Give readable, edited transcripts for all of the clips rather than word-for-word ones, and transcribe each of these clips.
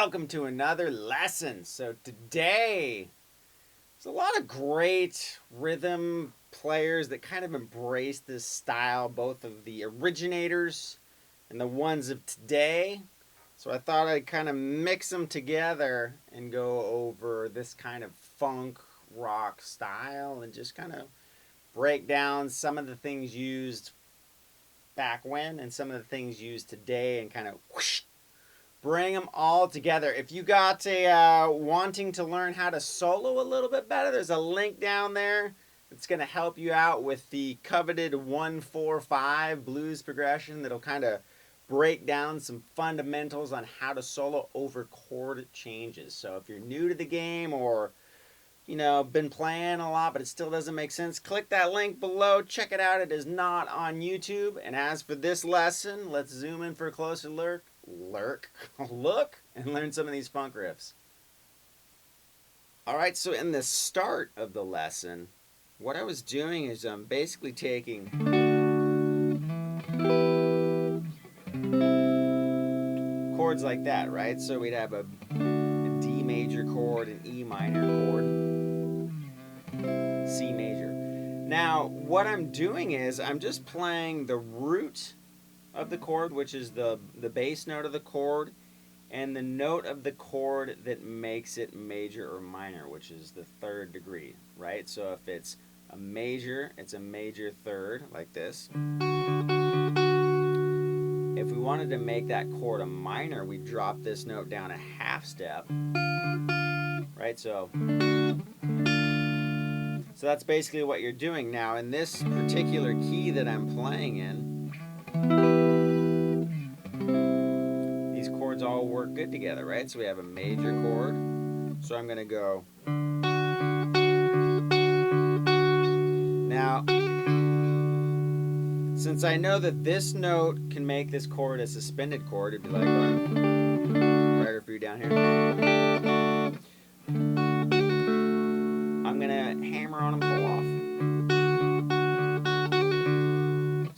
welcome to another lesson. So today, there's a lot of great rhythm players that kind of embrace this style, both of the originators and the ones of today. So I thought I'd kind of mix them together and go over this kind of funk rock style and just kind of break down some of the things used back when and some of the things used today and kind of whoosh, bring them all together. If you got a wanting to learn how to solo a little bit better, there's a link down there that's going to help you out with the coveted 1-4-5 blues progression that'll kind of break down some fundamentals on how to solo over chord changes. So if you're new to the game or been playing a lot but it still doesn't make sense, click that link below, check it out. It is not on YouTube. And as for this lesson, let's zoom in for a closer look and learn some of these funk riffs. Alright, so in the start of the lesson, what I was doing is I'm basically taking chords like that, right? So we'd have a D major chord, an E minor chord, C major. Now, what I'm doing is I'm just playing the root of the chord, which is the bass note of the chord, and the note of the chord that makes it major or minor, which is the third degree, right? So if it's a major, it's a major third, like this. If we wanted to make that chord a minor, we drop this note down a half step, right? So that's basically what you're doing. Now, in this particular key that I'm playing in, these chords all work good together, right? So we have a major chord. So I'm going to go. Now, since I know that this note can make this chord a suspended chord, it'd be like going right or through down here. I'm going to hammer on and pull off.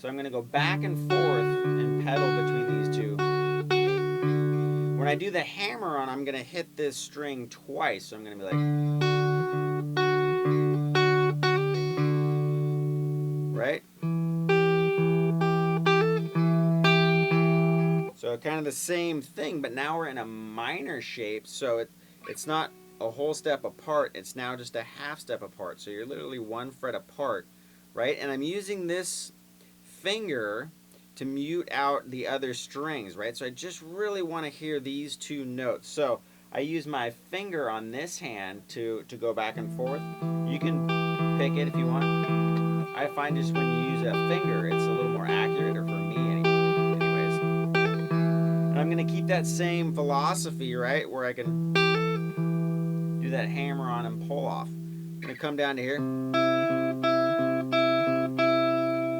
So I'm going to go back and forth and pedal between these two. When I do the hammer on, I'm going to hit this string twice. So I'm going to be like, right? So kind of the same thing, but now we're in a minor shape. So it's not a whole step apart. It's now just a half step apart. So you're literally one fret apart, right? And I'm using this finger to mute out the other strings, right? So I just really want to hear these two notes. So I use my finger on this hand to go back and forth. You can pick it if you want. I find just when you use a finger, it's a little more accurate, or for me anyways. And I'm going to keep that same philosophy, right, where I can do that hammer on and pull off. I'm going to come down to here.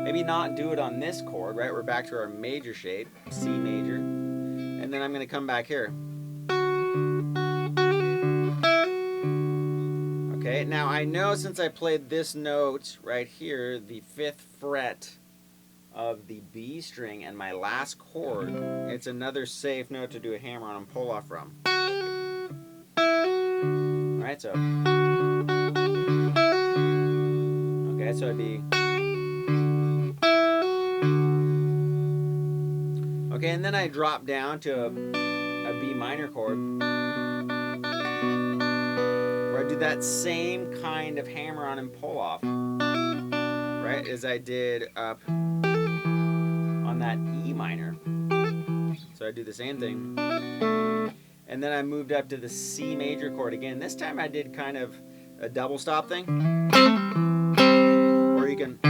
Maybe not do it on this chord, right? We're back to our major shape, C major. And then I'm going to come back here. Okay, now I know since I played this note right here, the 5th fret of the B string and my last chord, it's another safe note to do a hammer on and pull off from. Alright, so. Okay, so it'd be. Okay, and then I drop down to a B minor chord, where I do that same kind of hammer on and pull off, right, as I did up on that E minor. So I do the same thing. And then I moved up to the C major chord again. This time I did kind of a double stop thing, or you can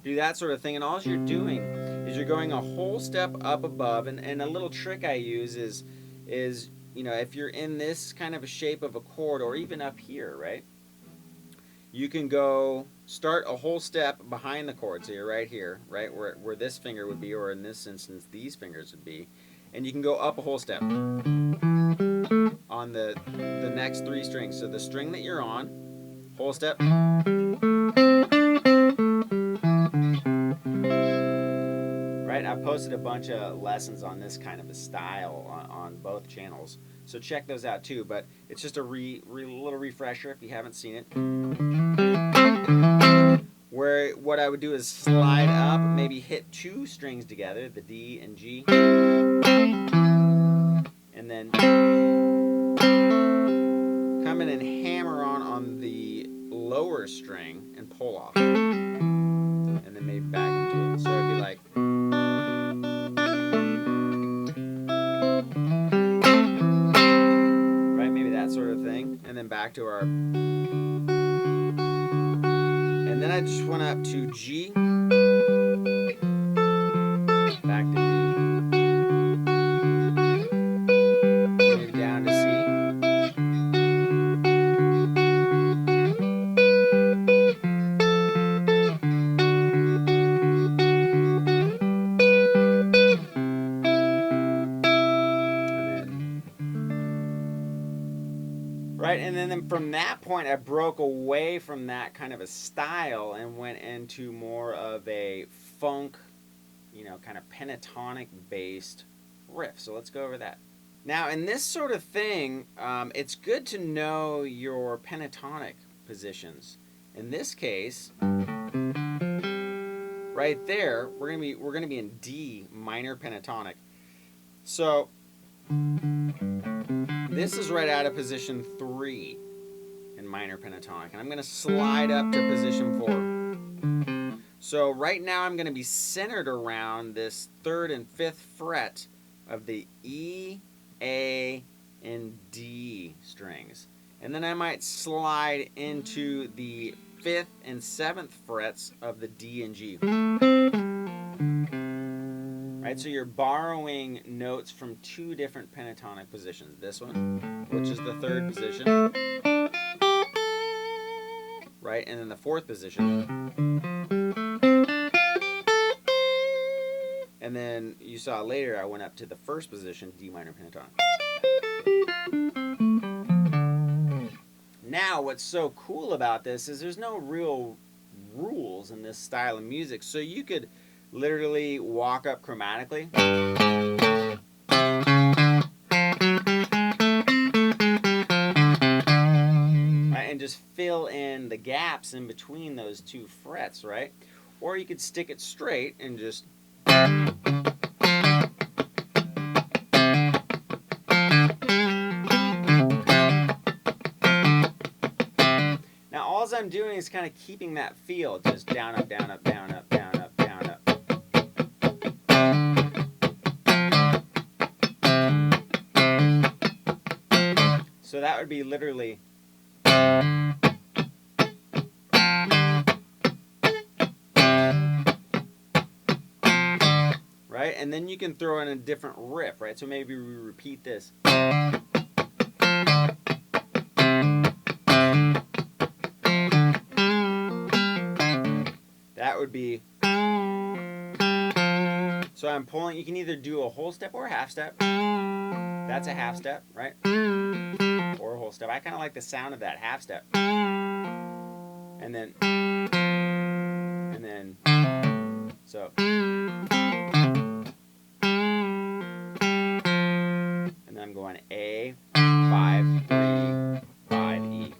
do that sort of thing, and all you're doing is you're going a whole step up above, and a little trick I use is if you're in this kind of a shape of a chord, or even up here, right, you can go start a whole step behind the chord. So you're right here, right, where this finger would be, or in this instance these fingers would be, and you can go up a whole step on the next 3 strings. So the string that you're on, whole step, right, I posted a bunch of lessons on this kind of a style on both channels, so check those out too. But it's just a little refresher if you haven't seen it. Where what I would do is slide up, maybe hit 2 strings together, the D and G, and then come in and hammer on the lower string and pull off, and then maybe back into it. So it'd be like, right, maybe that sort of thing, and then back to our, and then I just went up to G, back to D, maybe down to C. Right, and then from that point, I broke away from that kind of a style and went into more of a funk, kind of pentatonic-based riff. So let's go over that. Now, in this sort of thing, it's good to know your pentatonic positions. In this case, right there, we're gonna be in D minor pentatonic. So this is right out of position 3 in minor pentatonic, and I'm going to slide up to position 4. So right now I'm going to be centered around this 3rd and 5th fret of the E, A, and D strings. And then I might slide into the 5th and 7th frets of the D and G. Right, so you're borrowing notes from 2 different pentatonic positions. This one, which is the 3rd position, right, and then the 4th position. And then you saw later I went up to the 1st position, D minor pentatonic. Now, what's so cool about this is there's no real rules in this style of music, so you could literally walk up chromatically, right, and just fill in the gaps in between those 2 frets, right? Or you could stick it straight and just now all I'm doing is kind of keeping that feel, just down, up, down, up, down, up, down, up, down, up. So that would be literally, right? And then you can throw in a different riff, right? So maybe we repeat this. That would be, so I'm pulling, you can either do a whole step or a half step. That's a half step, right? Or a whole step. I kind of like the sound of that half step. And then, so. And then I'm going A, 5, 3, 5, E.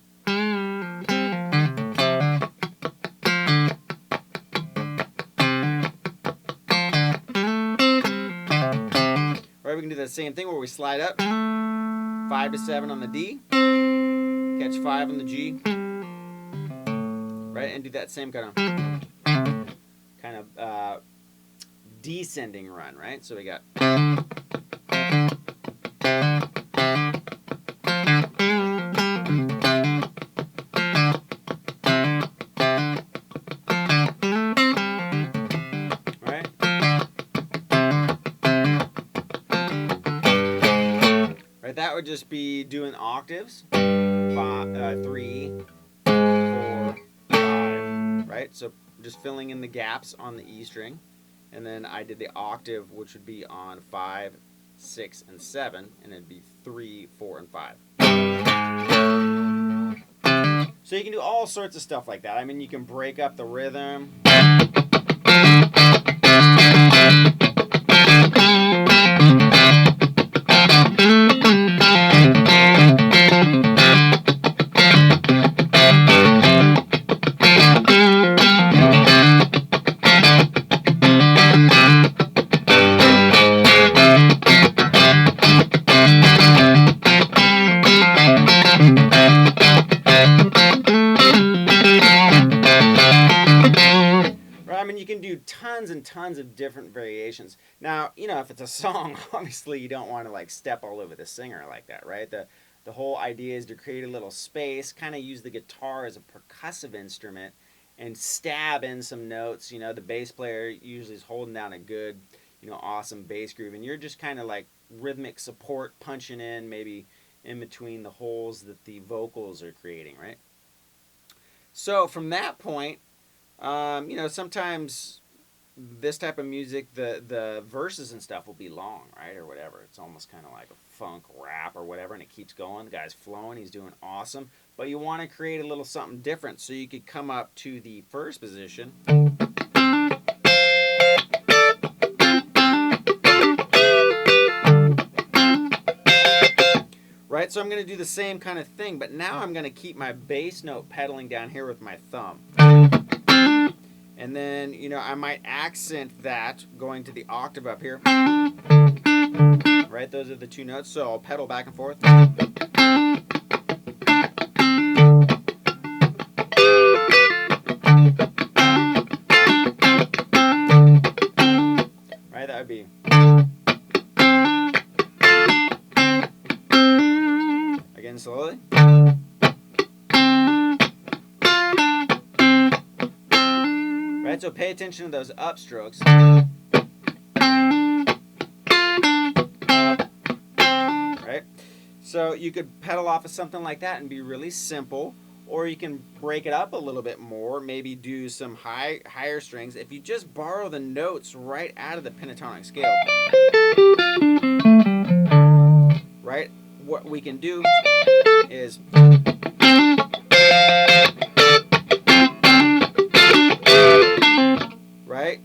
Right, we can do the same thing where we slide up, 5 to 7 on the D, catch 5 on the G, right, and do that same kind of descending run, right? So we got, right? Right, that would just be doing octaves, 5, 3, 4, 5, right? So just filling in the gaps on the E string. And then I did the octave, which would be on 5, 6, and 7, and it'd be 3, 4, and 5. So you can do all sorts of stuff like that. I mean, you can break up the rhythm. do tons and tons of different variations. Now, you know, if it's a song, obviously you don't want to like step all over the singer like that, right? The whole idea is to create a little space, kind of use the guitar as a percussive instrument and stab in some notes. You know, the bass player usually is holding down a good, you know, awesome bass groove, and you're just kind of like rhythmic support punching in maybe in between the holes that the vocals are creating, right? So from that point, you know, sometimes this type of music, the verses and stuff will be long, right, or whatever. It's almost kind of like a funk rap or whatever, and it keeps going. The guy's flowing, he's doing awesome, but you want to create a little something different, so you could come up to the first position. Right, so I'm going to do the same kind of thing, but now I'm going to keep my bass note pedaling down here with my thumb. And then, you know, I might accent that going to the octave up here. Right, those are the two notes, so I'll pedal back and forth. Right, that would be... Again, slowly. Right, so pay attention to those upstrokes. Right, so you could pedal off of something like that and be really simple, or you can break it up a little bit more, maybe do some higher strings. If you just borrow the notes right out of the pentatonic scale, right, what we can do is right,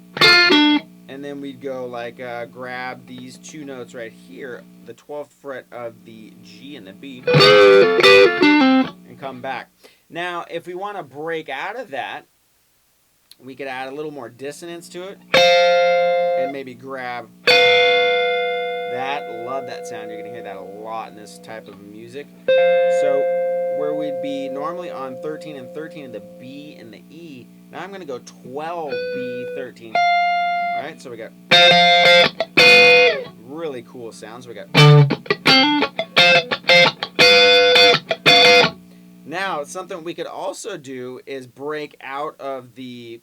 and then we'd go like grab these two notes right here, the 12th fret of the G and the B, and come back. Now if we want to break out of that, we could add a little more dissonance to it and maybe grab that. Love that sound. You're going to hear that a lot in this type of music. So where we'd be normally on 13 and 13 in the B and the E, now I'm going to go 12 B 13. All right, so we got really cool sounds. We got... Now something we could also do is break out of the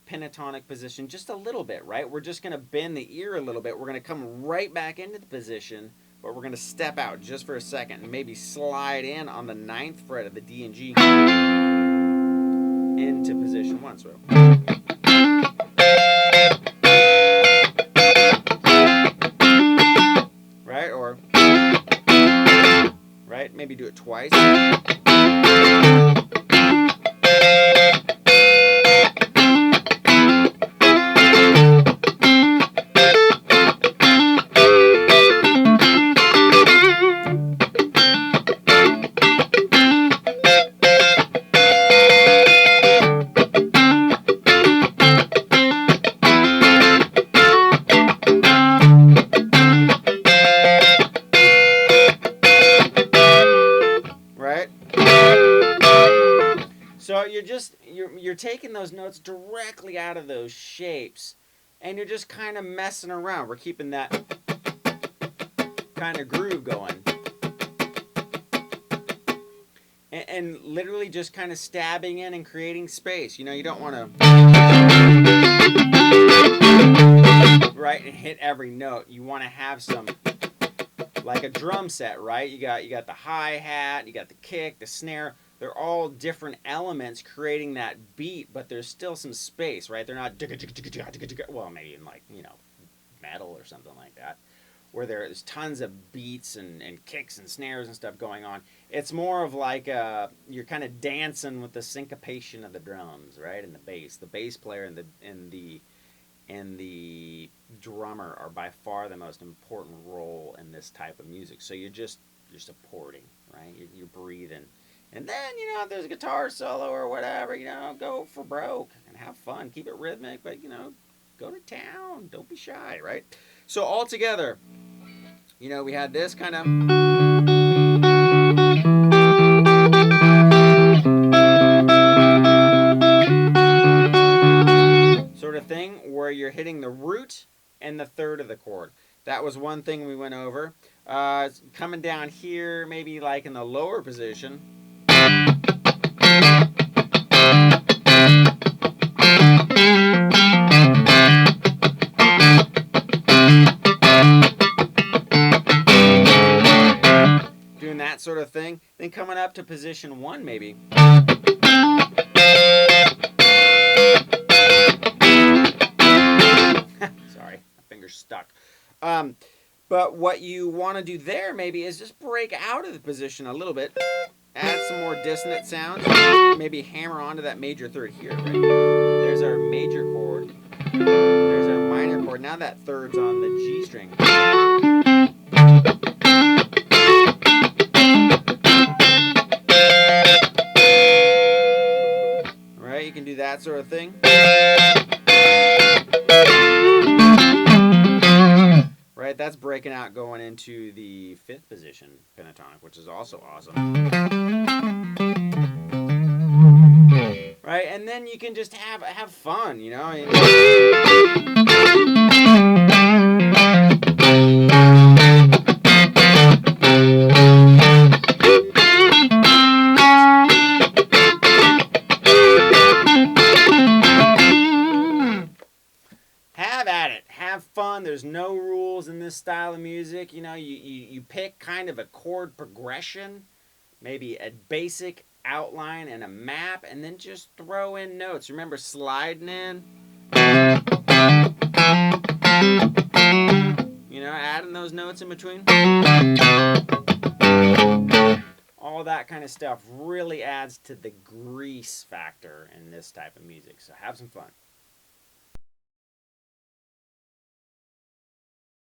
pentatonic position just a little bit, right? We're just going to bend the ear a little bit. We're going to come right back into the position, but we're going to step out just for a second and maybe slide in on the 9th fret of the D and G into position 1. So right, or right, maybe do it twice. So you're taking those notes directly out of those shapes, and you're just kind of messing around. We're keeping that kind of groove going, and literally just kind of stabbing in and creating space. You know, you don't want to right and hit every note. You want to have some, like a drum set, right? You got the hi-hat, you got the kick, the snare. They're all different elements creating that beat, but there's still some space, right? They're not, well, maybe in like, you know, metal or something like that, where there's tons of beats and kicks and snares and stuff going on. It's more of like you're kind of dancing with the syncopation of the drums, right? And the bass player and the drummer are by far the most important role in this type of music. So you're supporting, right? You're breathing. And then, you know, if there's a guitar solo or whatever, you know, go for broke and have fun. Keep it rhythmic, but, you know, go to town. Don't be shy, right? So all together, you know, we had this kind of... sort of thing where you're hitting the root and the third of the chord. That was one thing we went over. Coming down here, maybe like in the lower position. Doing that sort of thing. Then coming up to position 1 maybe. Sorry, my finger's stuck. But what you want to do there maybe is just break out of the position a little bit. Add some more dissonant sounds. Maybe hammer onto that major third here. Right? There's our major chord. There's our minor chord. Now that third's on the G string. Alright, you can do that sort of thing. Right, that's breaking out going into the 5th position pentatonic, which is also awesome. Right, and then you can just have fun, you know. Have at it. Have fun. There's no rules in this style of music. You know, you pick kind of a chord progression, maybe a basic outline and a map, and then just throw in notes. Remember sliding in. You know, adding those notes in between. All that kind of stuff really adds to the grease factor in this type of music. So have some fun.